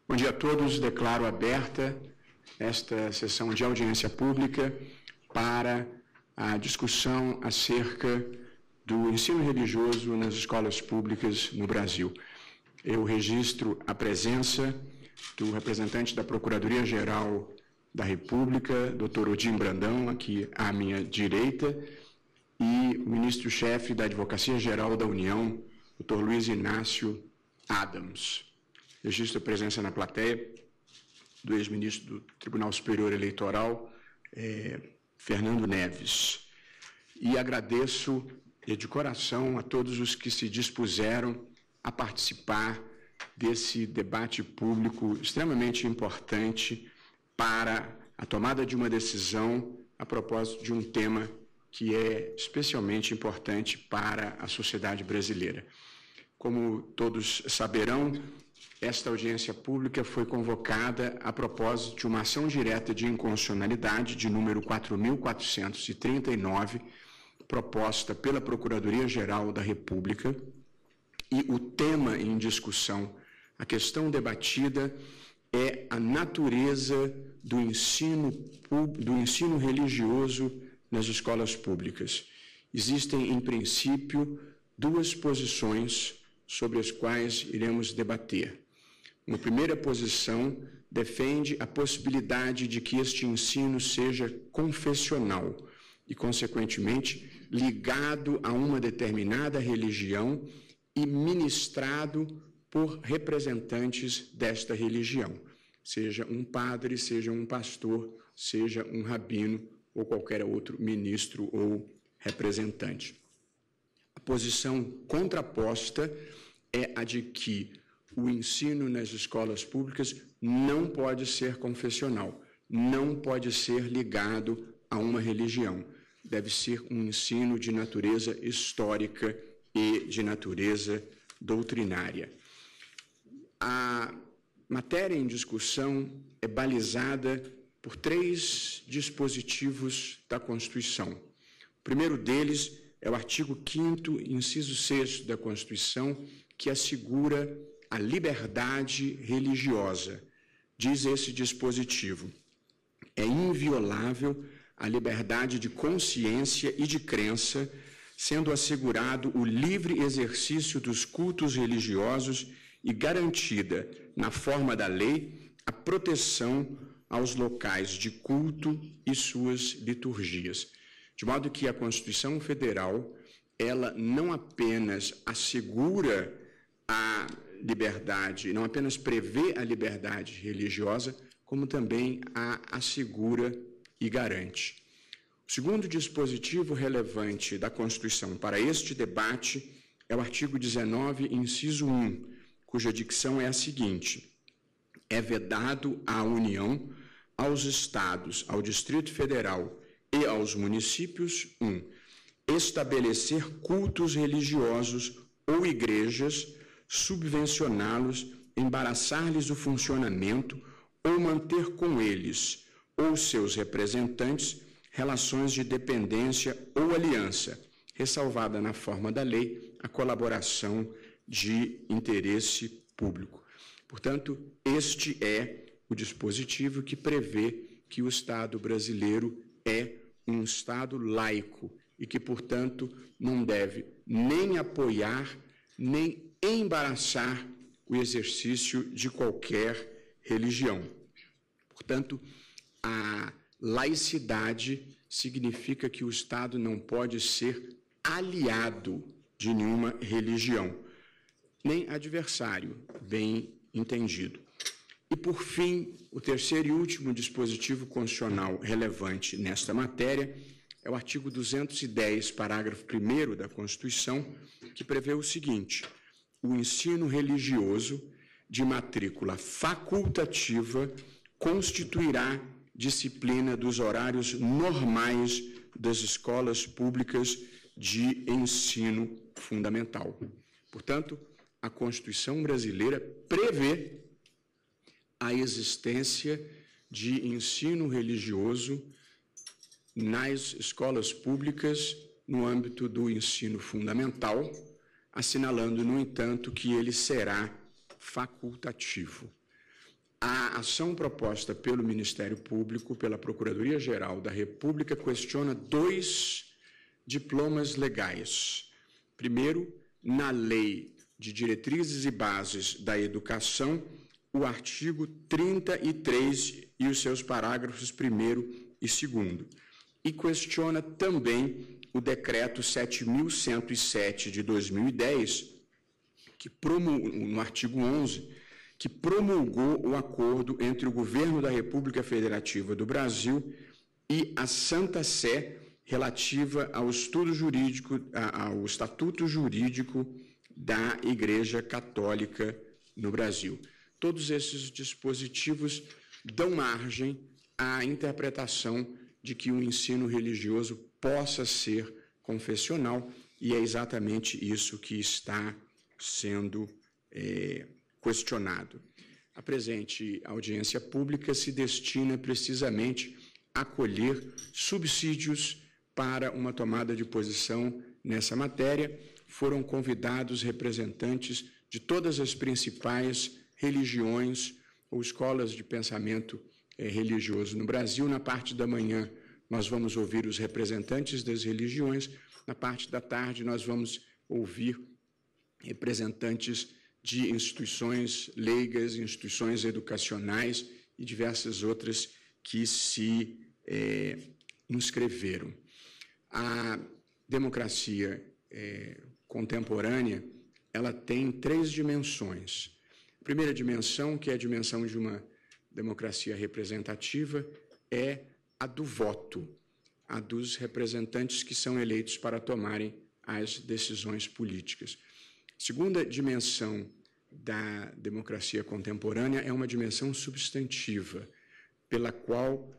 Bom dia a todos. Declaro aberta esta sessão de audiência pública para a discussão acerca do ensino religioso nas escolas públicas no Brasil. Eu registro a presença do representante da Procuradoria-Geral da República, Dr. Odim Brandão, aqui à minha direita, e o ministro-chefe da Advocacia-Geral da União, Dr. Luiz Inácio Adams. Registro a presença na plateia do ex-ministro do Tribunal Superior Eleitoral, Fernando Neves. E agradeço de coração a todos os que se dispuseram a participar desse debate público extremamente importante para a tomada de uma decisão a propósito de um tema que é especialmente importante para a sociedade brasileira. Como todos saberão, esta audiência pública foi convocada a propósito de uma ação direta de inconstitucionalidade de número 4.439, proposta pela Procuradoria-Geral da República, e o tema em discussão, a questão debatida, é a natureza do ensino religioso nas escolas públicas. Existem, em princípio, duas posições sobre as quais iremos debater. Uma primeira posição defende a possibilidade de que este ensino seja confessional e, consequentemente, ligado a uma determinada religião e ministrado por representantes desta religião, seja um padre, seja um pastor, seja um rabino ou qualquer outro ministro ou representante. A posição contraposta é a de que o ensino nas escolas públicas não pode ser confessional, não pode ser ligado a uma religião. Deve ser um ensino de natureza histórica e de natureza doutrinária. A matéria em discussão é balizada por três dispositivos da Constituição. O primeiro deles é o artigo 5º, inciso 6º da Constituição, que assegura a liberdade religiosa. Diz esse dispositivo: é inviolável a liberdade de consciência e de crença, sendo assegurado o livre exercício dos cultos religiosos e garantida, na forma da lei, a proteção aos locais de culto e suas liturgias. De modo que a Constituição Federal, ela não apenas assegura a liberdade, não apenas prevê a liberdade religiosa, como também a assegura e garante. O segundo dispositivo relevante da Constituição para este debate é o artigo 19, inciso 1, cuja dicção é a seguinte: é vedado à União, aos Estados, ao Distrito Federal e aos municípios, 1, estabelecer cultos religiosos ou igrejas, subvencioná-los, embaraçar-lhes o funcionamento ou manter com eles ou seus representantes relações de dependência ou aliança, ressalvada na forma da lei a colaboração de interesse público. Portanto, este é o dispositivo que prevê que o Estado brasileiro é um Estado laico e que, portanto, não deve nem apoiar, nem embaraçar o exercício de qualquer religião. Portanto, a laicidade significa que o Estado não pode ser aliado de nenhuma religião, nem adversário, bem entendido. E, por fim, o terceiro e último dispositivo constitucional relevante nesta matéria é o artigo 210, parágrafo 1º da Constituição, que prevê o seguinte: o ensino religioso de matrícula facultativa constituirá disciplina dos horários normais das escolas públicas de ensino fundamental. Portanto, a Constituição brasileira prevê a existência de ensino religioso nas escolas públicas no âmbito do ensino fundamental, assinalando, no entanto, que ele será facultativo. A ação proposta pelo Ministério Público, pela Procuradoria-Geral da República, questiona 2 diplomas legais. Primeiro, na Lei de Diretrizes e Bases da Educação, o artigo 33 e os seus parágrafos 1º e 2º. E questiona também o Decreto 7.107 de 2010, no artigo 11, que promulgou o acordo entre o Governo da República Federativa do Brasil e a Santa Sé relativa ao ao Estatuto Jurídico da Igreja Católica no Brasil. Todos esses dispositivos dão margem à interpretação de que o ensino religioso possa ser confessional, e é exatamente isso que está sendo questionado. A presente audiência pública se destina precisamente a colher subsídios para uma tomada de posição nessa matéria. Foram convidados representantes de todas as principais religiões ou escolas de pensamento religioso no Brasil. Na parte da manhã, nós vamos ouvir os representantes das religiões. Na parte da tarde, nós vamos ouvir representantes de instituições leigas, instituições educacionais e diversas outras que se inscreveram. A democracia contemporânea, ela tem 3 dimensões. A primeira dimensão, que é a dimensão de uma democracia representativa, é a do voto, a dos representantes que são eleitos para tomarem as decisões políticas. A segunda dimensão da democracia contemporânea é uma dimensão substantiva, pela qual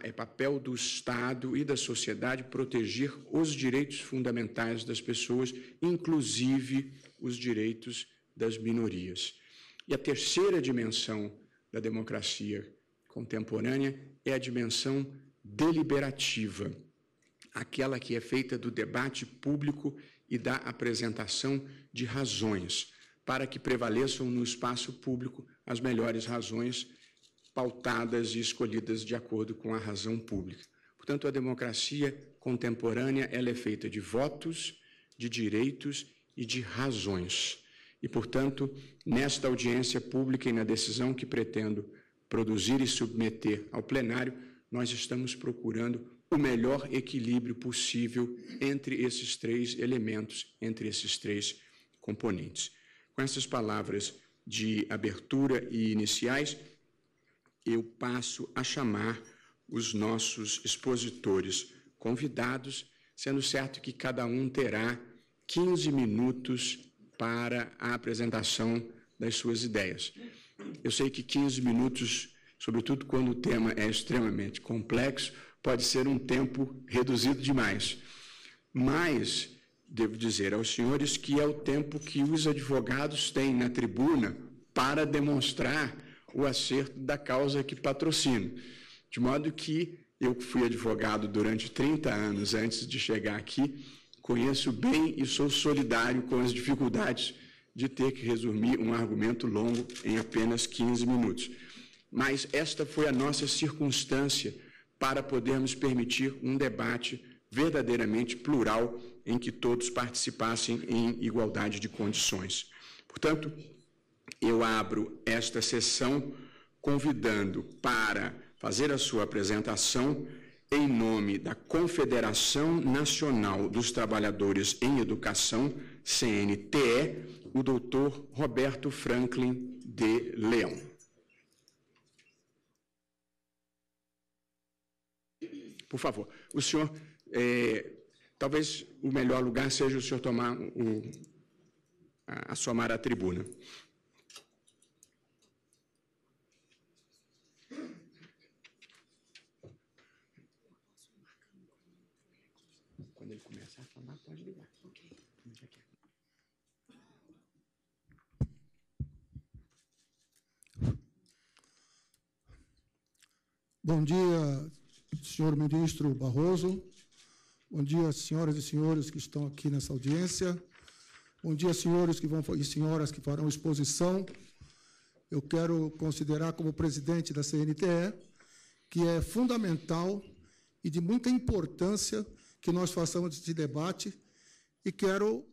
é papel do Estado e da sociedade proteger os direitos fundamentais das pessoas, inclusive os direitos das minorias. E a terceira dimensão da democracia contemporânea é a dimensão deliberativa, aquela que é feita do debate público e da apresentação de razões, para que prevaleçam no espaço público as melhores razões pautadas e escolhidas de acordo com a razão pública. Portanto, a democracia contemporânea ela é feita de votos, de direitos e de razões. E, portanto, nesta audiência pública e na decisão que pretendo produzir e submeter ao plenário, nós estamos procurando o melhor equilíbrio possível entre esses 3 elementos, entre esses 3 componentes. Com essas palavras de abertura e iniciais, eu passo a chamar os nossos expositores convidados, sendo certo que cada um terá 15 minutos para a apresentação das suas ideias. Eu sei que 15 minutos, sobretudo quando o tema é extremamente complexo, pode ser um tempo reduzido demais. Mas devo dizer aos senhores que é o tempo que os advogados têm na tribuna para demonstrar o acerto da causa que patrocino. De modo que eu fui advogado durante 30 anos antes de chegar aqui, conheço bem e sou solidário com as dificuldades de ter que resumir um argumento longo em apenas 15 minutos. Mas esta foi a nossa circunstância para podermos permitir um debate verdadeiramente plural em que todos participassem em igualdade de condições. Portanto, eu abro esta sessão convidando para fazer a sua apresentação, em nome da Confederação Nacional dos Trabalhadores em Educação, CNTE, o doutor Roberto Franklin de Leão. Por favor, o senhor, talvez o melhor lugar seja o senhor tomar assomar a tribuna. Quando ele começar a falar, pode ligar. Ok. Bom dia, senhor ministro Barroso. Bom dia, senhoras e senhores que estão aqui nessa audiência. Bom dia, senhores e senhoras que farão exposição. Eu quero considerar como presidente da CNTE que é fundamental e de muita importância que nós façamos esse debate e quero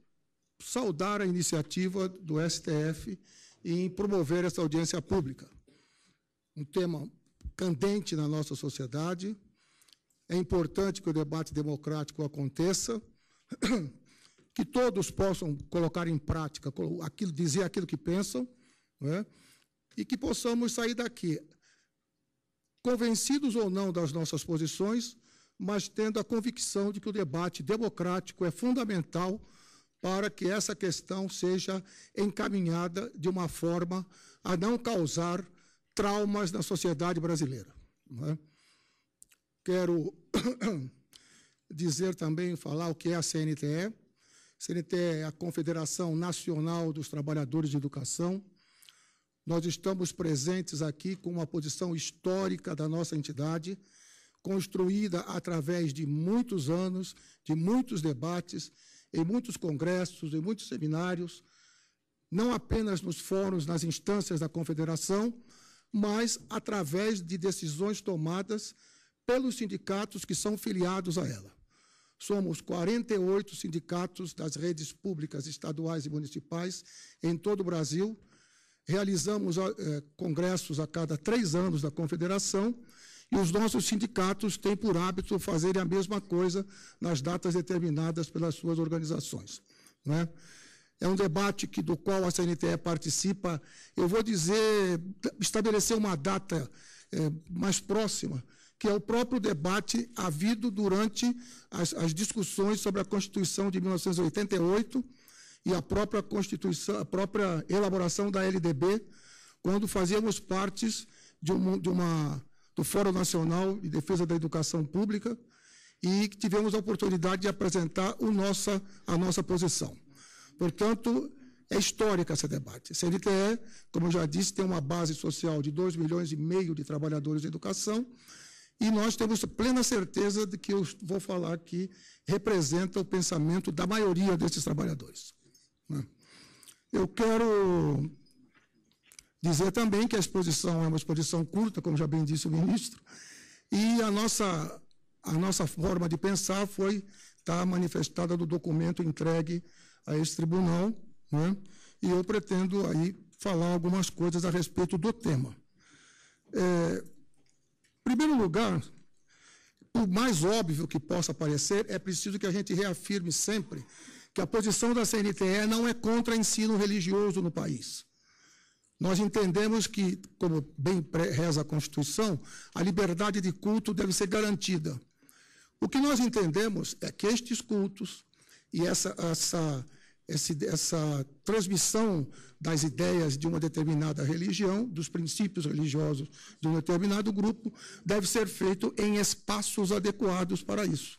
saudar a iniciativa do STF em promover essa audiência pública. Um tema candente na nossa sociedade. É importante que o debate democrático aconteça, que todos possam colocar em prática, dizer aquilo que pensam, né? E que possamos sair daqui convencidos ou não das nossas posições, mas tendo a convicção de que o debate democrático é fundamental para que essa questão seja encaminhada de uma forma a não causar traumas na sociedade brasileira. Não é? Quero dizer também, falar o que é a CNTE. A CNTE é a Confederação Nacional dos Trabalhadores de Educação. Nós estamos presentes aqui com uma posição histórica da nossa entidade, construída através de muitos anos, de muitos debates, em muitos congressos, em muitos seminários, não apenas nos fóruns, nas instâncias da Confederação, mas através de decisões tomadas pelos sindicatos que são filiados a ela. Somos 48 sindicatos das redes públicas estaduais e municipais em todo o Brasil. Realizamos congressos a cada 3 anos da Confederação e os nossos sindicatos têm por hábito fazerem a mesma coisa nas datas determinadas pelas suas organizações. Né? É um debate do qual a CNTE participa, eu vou dizer, estabelecer uma data mais próxima, que é o próprio debate havido durante as discussões sobre a Constituição de 1988, e a própria Constituição, a própria elaboração da LDB, quando fazíamos parte do Fórum Nacional de Defesa da Educação Pública e que tivemos a oportunidade de apresentar a nossa posição. Portanto, é histórica esse debate. A CNTE, como eu já disse, tem uma base social de 2,5 milhões de trabalhadores de educação e nós temos plena certeza de que eu vou falar aqui representa o pensamento da maioria desses trabalhadores. Eu quero dizer também que a exposição é uma exposição curta, como já bem disse o ministro, e a nossa forma de pensar está manifestada no documento entregue a esse tribunal, né? E eu pretendo aí falar algumas coisas a respeito do tema. Em primeiro lugar, por mais óbvio que possa parecer, é preciso que a gente reafirme sempre que a posição da CNTE não é contra ensino religioso no país. Nós entendemos que, como bem reza a Constituição, a liberdade de culto deve ser garantida. O que nós entendemos é que estes cultos e essa transmissão das ideias de uma determinada religião, dos princípios religiosos de um determinado grupo, deve ser feito em espaços adequados para isso.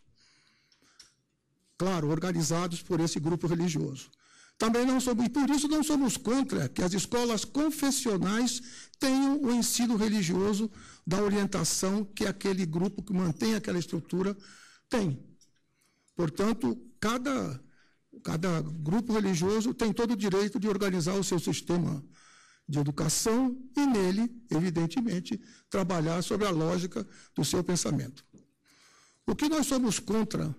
Claro, organizados por esse grupo religioso. Também não somos, e por isso não somos contra que as escolas confessionais tenham o ensino religioso da orientação que aquele grupo que mantém aquela estrutura tem. Portanto, cada grupo religioso tem todo o direito de organizar o seu sistema de educação e nele, evidentemente, trabalhar sobre a lógica do seu pensamento. O que nós somos contra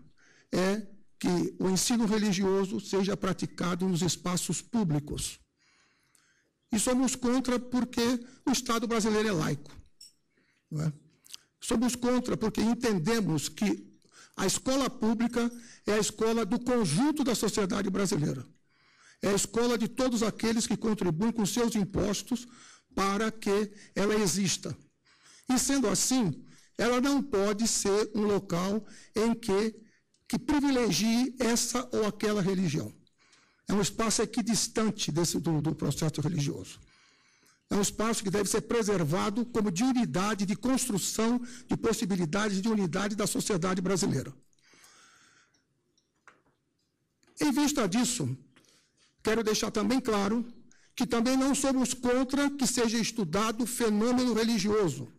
é que o ensino religioso seja praticado nos espaços públicos. E somos contra porque o Estado brasileiro é laico. Não é? Somos contra porque entendemos que a escola pública é a escola do conjunto da sociedade brasileira. É a escola de todos aqueles que contribuem com seus impostos para que ela exista. E, sendo assim, ela não pode ser um local em que privilegie essa ou aquela religião. É um espaço equidistante do processo religioso. É um espaço que deve ser preservado como de unidade, de construção de possibilidades de unidade da sociedade brasileira. Em vista disso, quero deixar também claro que também não somos contra que seja estudado o fenômeno religioso,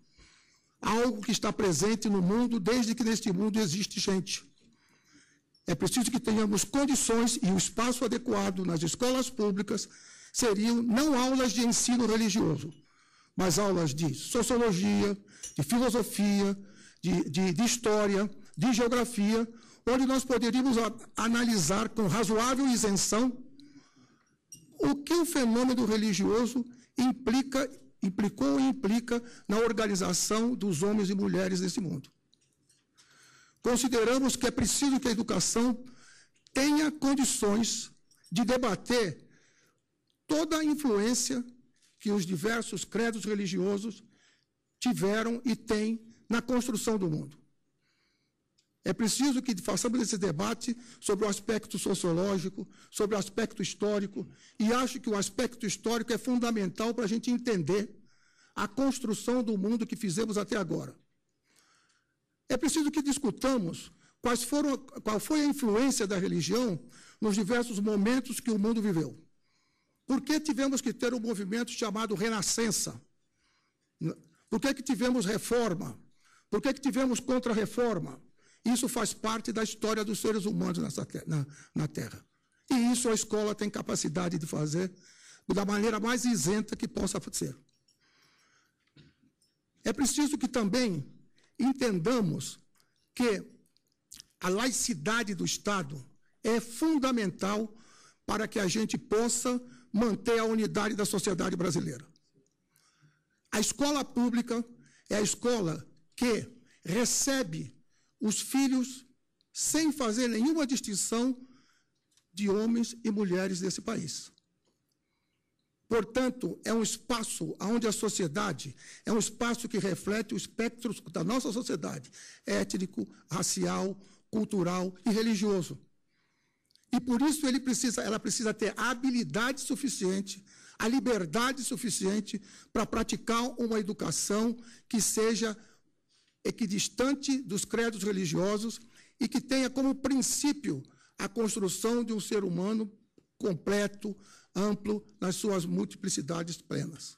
algo que está presente no mundo desde que neste mundo existe gente. É preciso que tenhamos condições e o espaço adequado nas escolas públicas seriam não aulas de ensino religioso, mas aulas de sociologia, de filosofia, de história, de geografia, onde nós poderíamos analisar com razoável isenção o que o fenômeno religioso implicou e implica na organização dos homens e mulheres desse mundo. Consideramos que é preciso que a educação tenha condições de debater toda a influência que os diversos credos religiosos tiveram e têm na construção do mundo. É preciso que façamos esse debate sobre o aspecto sociológico, sobre o aspecto histórico, e acho que o aspecto histórico é fundamental para a gente entender a construção do mundo que fizemos até agora. É preciso que discutamos qual foi a influência da religião nos diversos momentos que o mundo viveu. Por que tivemos que ter um movimento chamado Renascença? Por que tivemos reforma? Por que tivemos contra-reforma? Isso faz parte da história dos seres humanos na Terra. E isso a escola tem capacidade de fazer da maneira mais isenta que possa ser. É preciso que também entendamos que a laicidade do Estado é fundamental para que a gente possa manter a unidade da sociedade brasileira. A escola pública é a escola que recebe os filhos sem fazer nenhuma distinção de homens e mulheres desse país. Portanto, é um espaço onde a sociedade é um espaço que reflete o espectro da nossa sociedade, étnico, racial, cultural e religioso. E por isso ela precisa ter a habilidade suficiente, a liberdade suficiente para praticar uma educação que seja equidistante dos credos religiosos e que tenha como princípio a construção de um ser humano completo, amplo, nas suas multiplicidades plenas.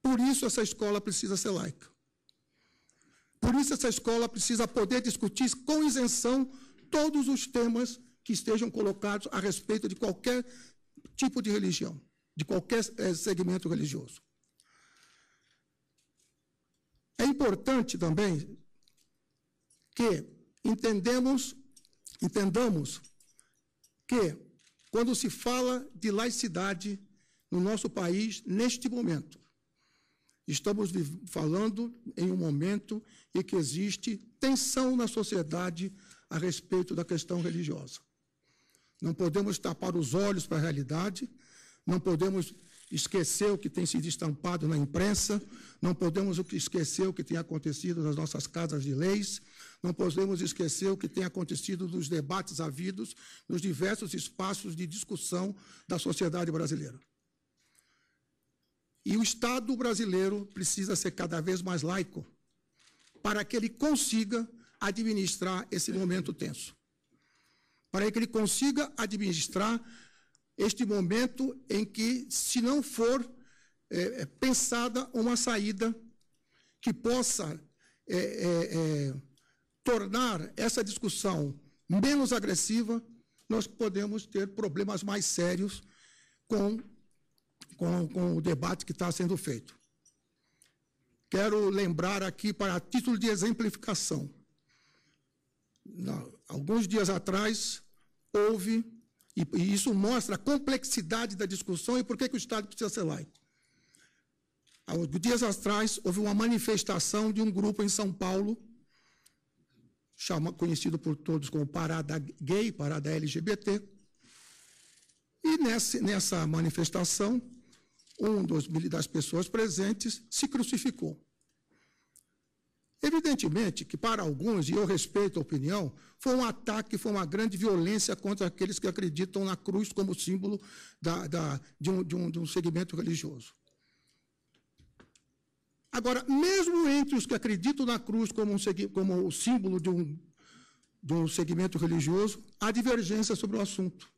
Por isso essa escola precisa ser laica. Por isso essa escola precisa poder discutir com isenção todos os temas que estejam colocados a respeito de qualquer tipo de religião, de qualquer segmento religioso. É importante também que entendamos que, quando se fala de laicidade no nosso país, neste momento, estamos falando em um momento em que existe tensão na sociedade a respeito da questão religiosa. Não podemos tapar os olhos para a realidade, não podemos esquecer o que tem sido estampado na imprensa, não podemos esquecer o que tem acontecido nas nossas casas de leis, não podemos esquecer o que tem acontecido nos debates havidos nos diversos espaços de discussão da sociedade brasileira. E o Estado brasileiro precisa ser cada vez mais laico para que ele consiga administrar esse momento tenso, para que ele consiga administrar este momento em que, se não for pensada uma saída que possa tornar essa discussão menos agressiva, nós podemos ter problemas mais sérios com o debate que está sendo feito. Quero lembrar aqui, para título de exemplificação, alguns dias atrás houve, e isso mostra a complexidade da discussão e por que o Estado precisa ser laico. Há dias atrás houve uma manifestação de um grupo em São Paulo, conhecido por todos como Parada Gay, Parada LGBT, e nessa manifestação, das pessoas presentes se crucificou. Evidentemente que, para alguns, e eu respeito a opinião, foi um ataque, foi uma grande violência contra aqueles que acreditam na cruz como símbolo de um segmento religioso. Agora, mesmo entre os que acreditam na cruz como o símbolo de um segmento religioso, há divergência sobre o assunto.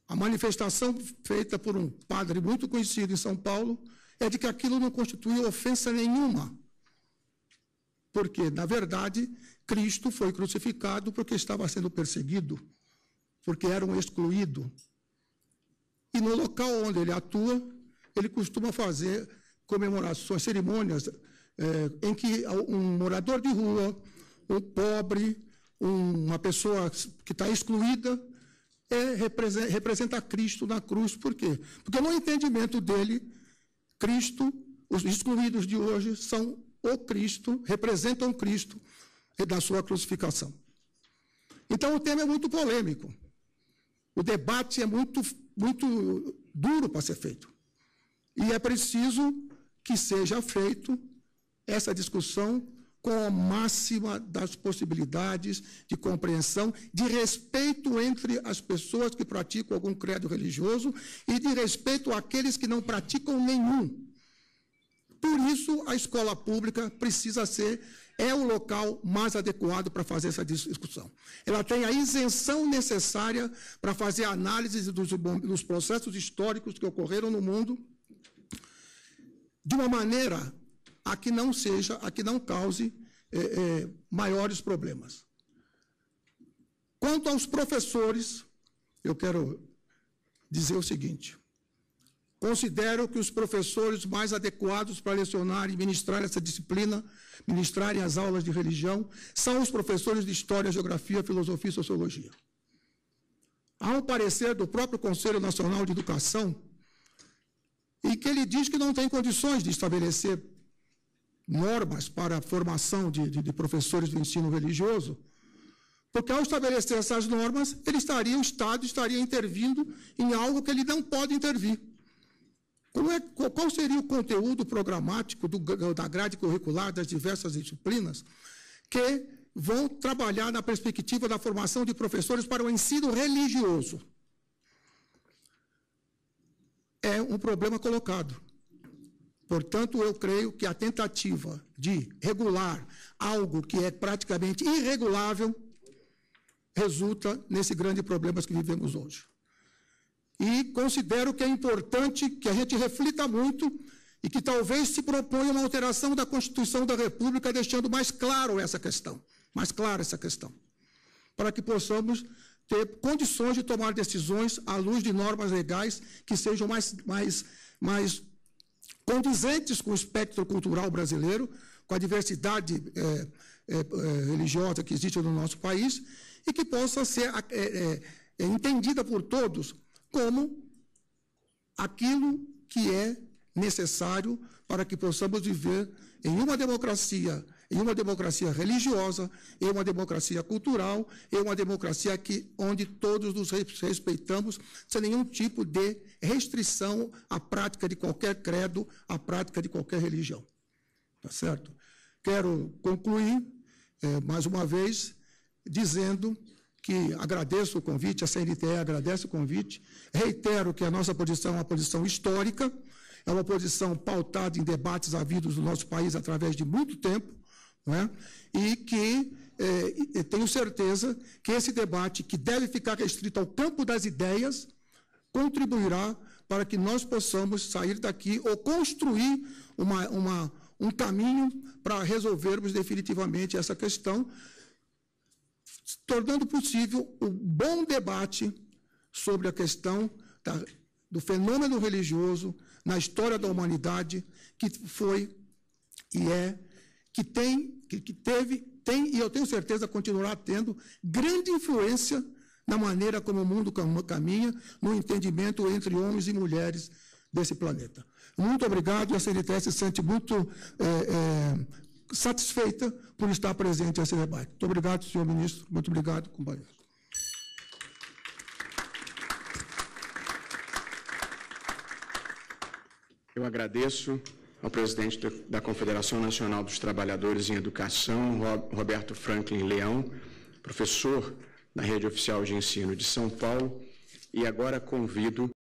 A manifestação feita por um padre muito conhecido em São Paulo é de que aquilo não constituía ofensa nenhuma Porque, na verdade, Cristo foi crucificado porque estava sendo perseguido, porque era um excluído. E no local onde ele atua, ele costuma fazer comemorações, cerimônias, em que um morador de rua, um pobre, uma pessoa que está excluída, representa Cristo na cruz. Por quê? Porque no entendimento dele, Cristo, os excluídos de hoje são o Cristo, representam Cristo da sua crucificação. Então o tema é muito polêmico. O debate é muito duro para ser feito. E é preciso que seja feito essa discussão com a máxima das possibilidades de compreensão, de respeito entre as pessoas que praticam algum credo religioso e de respeito àqueles que não praticam nenhum. Por isso, a escola pública precisa ser, é o local mais adequado para fazer essa discussão. Ela tem a isenção necessária para fazer a análise dos processos históricos que ocorreram no mundo de uma maneira a que não cause maiores problemas. Quanto aos professores, eu quero dizer o seguinte: considero que os professores mais adequados para lecionar e ministrar essa disciplina, ministrarem as aulas de religião, são os professores de História, Geografia, Filosofia e Sociologia. Há um parecer do próprio Conselho Nacional de Educação, em que ele diz que não tem condições de estabelecer normas para a formação de professores do ensino religioso, porque ao estabelecer essas normas, o Estado estaria intervindo em algo que ele não pode intervir. Qual seria o conteúdo programático da grade curricular das diversas disciplinas que vão trabalhar na perspectiva da formação de professores para o ensino religioso? É um problema colocado. Portanto, eu creio que a tentativa de regular algo que é praticamente irregulável resulta nesse grande problema que vivemos hoje. E considero que é importante que a gente reflita muito e que talvez se proponha uma alteração da Constituição da República, deixando mais clara essa questão, para que possamos ter condições de tomar decisões à luz de normas legais que sejam mais condizentes com o espectro cultural brasileiro, com a diversidade religiosa que existe no nosso país, e que possa ser entendida por todos como aquilo que é necessário para que possamos viver em uma democracia religiosa, em uma democracia cultural, em uma democracia onde todos nos respeitamos, sem nenhum tipo de restrição à prática de qualquer credo, à prática de qualquer religião. Tá certo? Quero concluir, mais uma vez, dizendo que agradeço o convite, a CNTE agradece o convite, reitero que a nossa posição é uma posição histórica, é uma posição pautada em debates havidos no nosso país através de muito tempo, não é? E que tenho certeza que esse debate, que deve ficar restrito ao campo das ideias, contribuirá para que nós possamos sair daqui ou construir um caminho para resolvermos definitivamente essa questão, tornando possível um bom debate sobre a questão do fenômeno religioso na história da humanidade, que foi e é, que teve, e eu tenho certeza continuará tendo, grande influência na maneira como o mundo caminha, no entendimento entre homens e mulheres desse planeta. Muito obrigado, e a CNTE se sente muito satisfeita por estar presente nesse debate. Muito obrigado, senhor ministro. Muito obrigado, companheiros. Eu agradeço ao presidente da Confederação Nacional dos Trabalhadores em Educação, Roberto Franklin Leão, professor da Rede Oficial de Ensino de São Paulo, e agora convido